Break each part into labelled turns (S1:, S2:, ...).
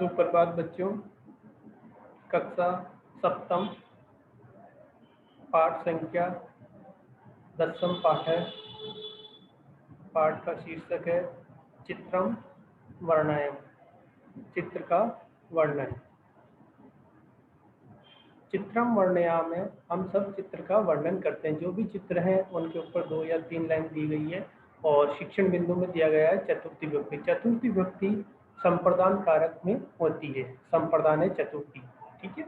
S1: सुप्रभात बच्चों। कक्षा सप्तम पाठ संख्या 10 पाठ है। पाठ का शीर्षक है चित्रम वर्णयम। चित्र का वर्णन। चित्रम वर्णया में हम सब चित्र का वर्णन करते हैं। जो भी चित्र हैं उनके ऊपर 2 या 3 लाइन दी गई है और शिक्षण बिंदु में दिया गया है चतुर्थी विभक्ति। चतुर्थी विभक्ति संप्रदान कारक में होती है। संप्रदान है चतुर्थी, ठीक है।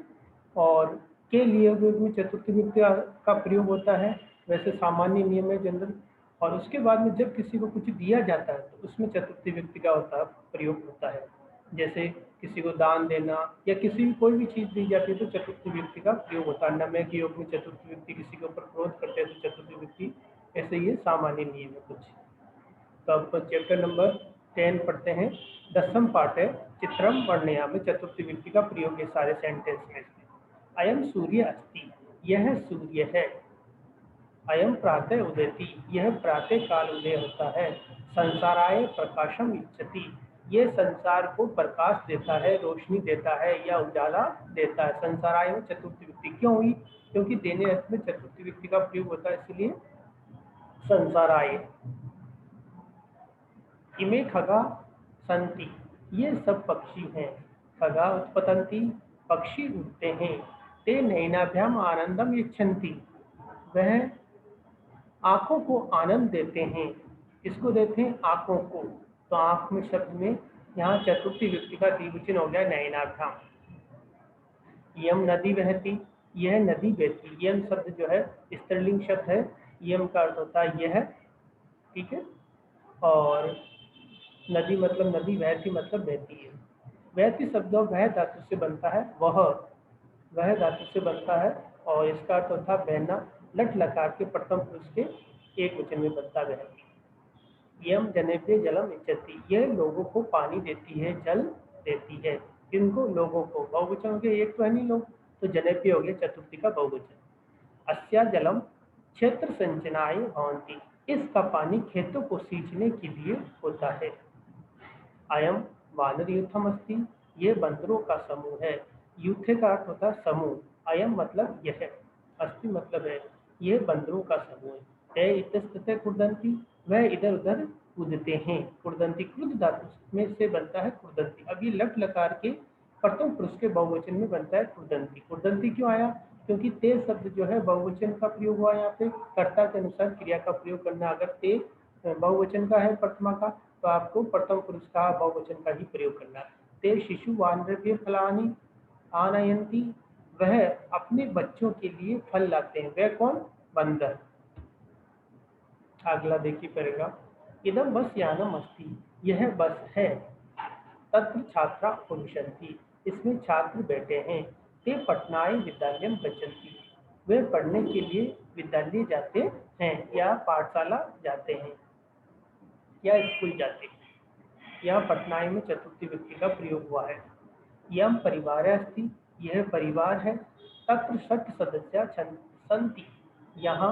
S1: और के लिए उपयोग में चतुर्थी विभक्ति का प्रयोग होता है। वैसे सामान्य नियम है जनरल। और उसके बाद में जब किसी को कुछ दिया जाता है तो उसमें चतुर्थी विभक्ति का प्रयोग होता है। जैसे किसी को दान देना या किसी भी कोई भी चीज़ दी जाती है तो चतुर्थी विभक्ति का प्रयोग होता है। नमय के योग में चतुर्थी विभक्ति, किसी के ऊपर क्रोध करते हैं तो चतुर्थी विभक्ति। ऐसे ये सामान्य नियम है कुछ। तो अब चैप्टर नंबर 10 पढ़ते हैं। 10वां पाठ है चित्रम वर्णया में चतुर्थी विभक्ति का प्रयोग है सारे सेंटेंस में। अयम सूर्य अस्ति, यह सूर्य है। अयम प्रातः उदयति, यह प्रातः काल उदय होता है। संसाराय प्रकाशम इच्छति, ये संसार को प्रकाश देता है, रोशनी देता है या उजाला देता है। संसाराय में चतुर्थी विभक्ति क्यों हुई? क्योंकि देने अर्थ में चतुर्थी विभक्ति का प्रयोग होता है, इसलिए संसाराय। इमे खगा संति, ये सब पक्षी हैं। खगा उत्पतंती, पक्षी उड़ते हैं। ते नैनाभ्याम आनंदम इच्छन्ति, वह आंखों को आनंद देते हैं। इसको देते हैं आंखों को, तो आंख में शब्द में यहाँ चतुर्थी विभक्ति का द्विवचन हो गया नयनाभ्याम। यम नदी बहती, यह नदी बहती। यम शब्द जो है स्त्रीलिंग शब्द है। यम का अर्थ होता है यह, ठीक है। और नदी मतलब नदी, बहती मतलब बहती है। बहती शब्द वह धातु से बनता है, वह धातु से बनता है और इसका अर्थ होता है बहना। लट लकार के प्रथम पुरुष के एक वचन में बनता है। यम जनेभ्य जलम इच्छति, यह लोगों को पानी देती है, जल देती है। किनको? लोगों को। बहुवचन हो गया, एक तो है नहीं लोग, तो जनेभ्य हो गया चतुर्थी का बहुवचन। अस्या जलम क्षेत्र संचनाय भवन्ति, इसका पानी खेतों को सींचने के लिए होता है। अयम वानर यूथम अस्ति, ये बंदरों का समूह है। यूथे का अर्थ होता है समूह। अयम मतलब यह, अस्ति मतलब है, ये बंदरों का समूह है। ते इतस्तते कुर्दंती, वह इधर उधर कूदते हैं। कुर्दंती क्रुद्ध धातु में से बनता है कुर्दंती। अब ये लट लकार के प्रथम पुरुष के बहुवचन में बनता है कुर्दंती। कुर्दंती क्यों आया? क्योंकि ते शब्द जो है बहुवचन का प्रयोग हुआ। यहाँ पे कर्ता के अनुसार क्रिया का प्रयोग करना। अगर ते बहुवचन का है प्रथमा का, तो आपको प्रथम पुरुष का बहुवचन का ही प्रयोग करना है। ते शिशु वानरभ्य फलानि आनयंती, वह अपने बच्चों के लिए फल लाते हैं। वह कौन? बंदर। अगला देखिए पड़ेगा। इदम बस यानम अस्ति, यह बस है। तत्र छात्रा उपविशन्ति, इसमें छात्र बैठे हैं। ते पठनाय विद्यालयम गच्छन्ति, वे पढ़ने के लिए विद्यालय जाते हैं या पाठशाला जाते हैं या स्कूल जाते हैं। यहाँ पठनाय में चतुर्थी विभक्ति का प्रयोग हुआ है। यम परिवार अस्ति, यह परिवार है। तत्र षट् सदस्य सन्ति, यहाँ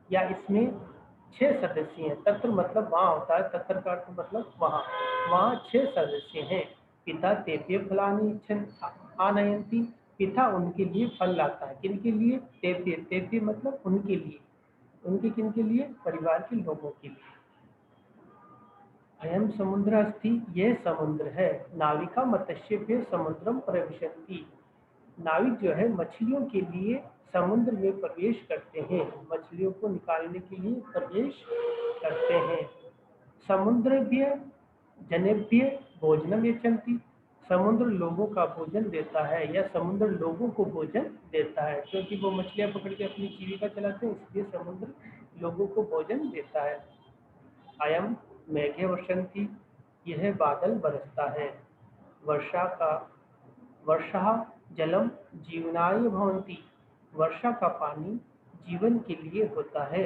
S1: या इसमें 6 सदस्य हैं। तत्र मतलब वहाँ होता है, तत्र का अर्थ मतलब वहाँ, वहाँ 6 सदस्य हैं। पिता तेभ्य फलानि आनयंती, पिता उनके लिए फल लाता है। किनके लिए? तेभ्य, तेभ्य मतलब उनके लिए। उनके किनके लिए? परिवार के लोगों के लिए। अयम समुद्र अस्ति, यह समुद्र है। नाविका मत्स्येभ्य समुद्रम प्रविशन्ति, नाविक जो है मछलियों के लिए समुद्र में प्रवेश करते हैं। मछलियों को निकालने के लिए प्रवेश करते हैं। समुद्रभ्य जनेभ्य भोजनम यच्छन्ति, समुद्र लोगों का भोजन देता है या समुद्र लोगों को भोजन देता है। क्योंकि वो मछलियां पकड़ के अपनी जीविका चलाते हैं, इसलिए समुद्र लोगों को भोजन देता है। अयम मेघे वर्षन्ति, यह बादल बरसता है। वर्षा जलम जीवनाय भवन्ति, वर्षा का पानी जीवन के लिए होता है।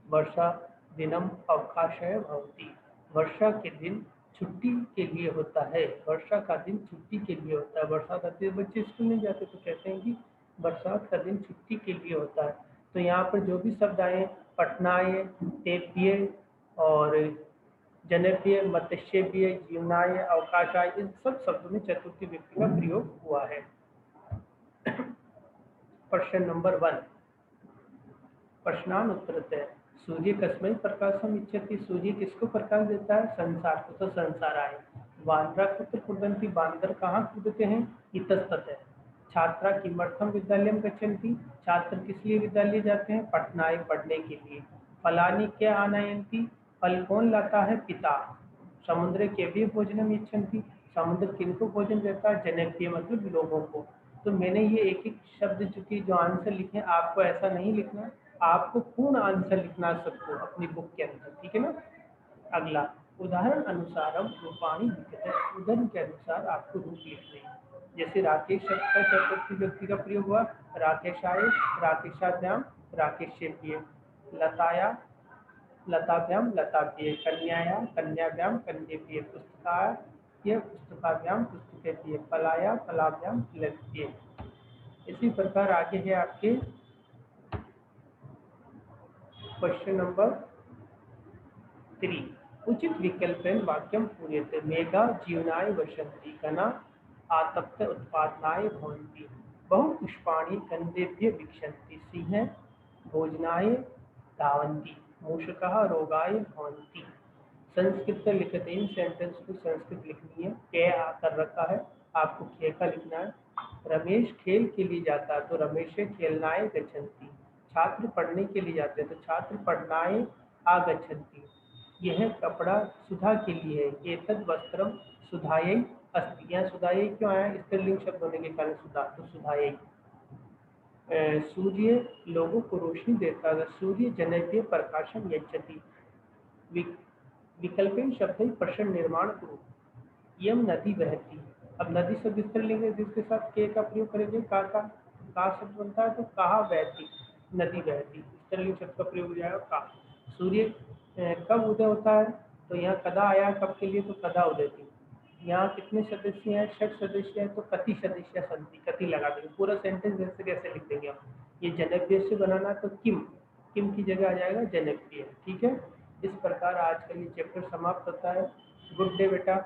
S1: वर्षा दिनम अवकाशय भवति, वर्षा के दिन छुट्टी के लिए होता है। वर्षा का दिन छुट्टी के लिए होता है। बरसात आती है, बच्चे स्कूल नहीं जाते तो कहते हैं कि बरसात का दिन छुट्टी के लिए होता है। तो यहाँ पर जो भी शब्द आए, पठनाय, तेभ्य और जनप्रिय, मत्स्यप्रिय, जीवनाय, अवकाशाय, इन सब शब्दों में चतुर्थी व्यक्ति का प्रयोग हुआ है। प्रश्न नंबर 1, प्रश्नान उत्तरतः। सूर्य कस्मै प्रकाशम इच्छति, सूर्य किसको प्रकाश देता है? संसार को, तो संसार आए। वानरा कुत्र कुर्वन्ति, बांदर कहाँ कूदते हैं? इतस्ततः। छात्रा किमर्थम विद्यालयम गच्छन्ति, छात्र किस लिए विद्यालय जाते हैं? पठनाय, पढ़ने के लिए। फलानि क्या आनयन्ति, फल कौन लाता है? पिता। समुद्र के भी भोजनम इच्छन्ति, समुद्र किनको भोजन देता है? जनप्रिय मतलब लोगों को। तो मैंने ये एक एक शब्द जो आंसर लिखे, आपको ऐसा नहीं लिखना, आपको पूर्ण आंसर लिखना सबको अपनी बुक के अंदर, ठीक है ना। अगला, उदाहरण अनुसारम रूपाणी लिखते हैं, उदाहरण के अनुसार आपको रूप लिखने हैं। जैसे राकेश शब्द का चतुर्थी व्यक्ति का प्रयोग हुआ, राकेशाय, राकेशाभ्याम, राकेशेभ्य। लताया, लताभ्याम, लताभ्य। कन्याया, कन्याभ्याम, कन्येभ्य। पुस्तकाय, पुस्तकाभ्याम, पुस्तकेभ्य। फलाया, फलाभ्याम, फलेभ्य। इसी प्रकार आगे है आपके क्वेश्चन नंबर 3, उचित विकल्पेन वाक्यम पूर्यते। मेघा जीवनाय वसन्ति, गणा आतप्त उत्पादनाय भवन्ति। बहुपुष्पाणि गन्धेभ्यः वीक्षन्ति, सिंह भोजनाय धावन्ति, मूषकाः रोगाय भवन्ति। संस्कृत लिखते हैं, सेंटेंस को संस्कृत लिखनी है। कै कर रखा है, आपको खे का लिखना है। रमेश खेल के लिए जाता है, तो रमेश खेलनाय गच्छन्ति। छात्र पढ़ने के लिए जाते हैं, तो छात्र पढ़नाय आगच्छन्ति। यह कपड़ा सुधा के लिए है। एतद वस्त्रम सुधायै अस्ति, यहाँ सुधायै क्यों आया? स्त्रीलिंग शब्द होने के कारण सुधा, तो सुधायै। सूर्य लोगों को रोशनी देता है, सूर्य जनप्रिय प्रकाशम यच्छति। विकल्पेन शब्द प्रश्न निर्माण करो। यम नदी बहती, अब नदी शब्द स्त्रीलिंग है, जिसके साथ के का प्रयोग करेंगे, का शब्द बनता है, तो कहा बहती, नदी बहती, स्त्रीलिंग शब्द का प्रयोग हो जाएगा का। सूर्य कब उदय होता है? तो यहाँ कदा आया कब के लिए, तो कदा उदयती। यहाँ कितने सदस्य हैं? 6 सदस्य हैं, तो कति सदस्य संति, कति लगा देंगे। पूरा सेंटेंस जैसे कैसे लिख देंगे हम। ये जनप्रिय से बनाना, तो किम, किम की जगह आ जाएगा जनप्रिय, ठीक है। इस प्रकार आज का ये चैप्टर समाप्त होता है। गुड डे बेटा।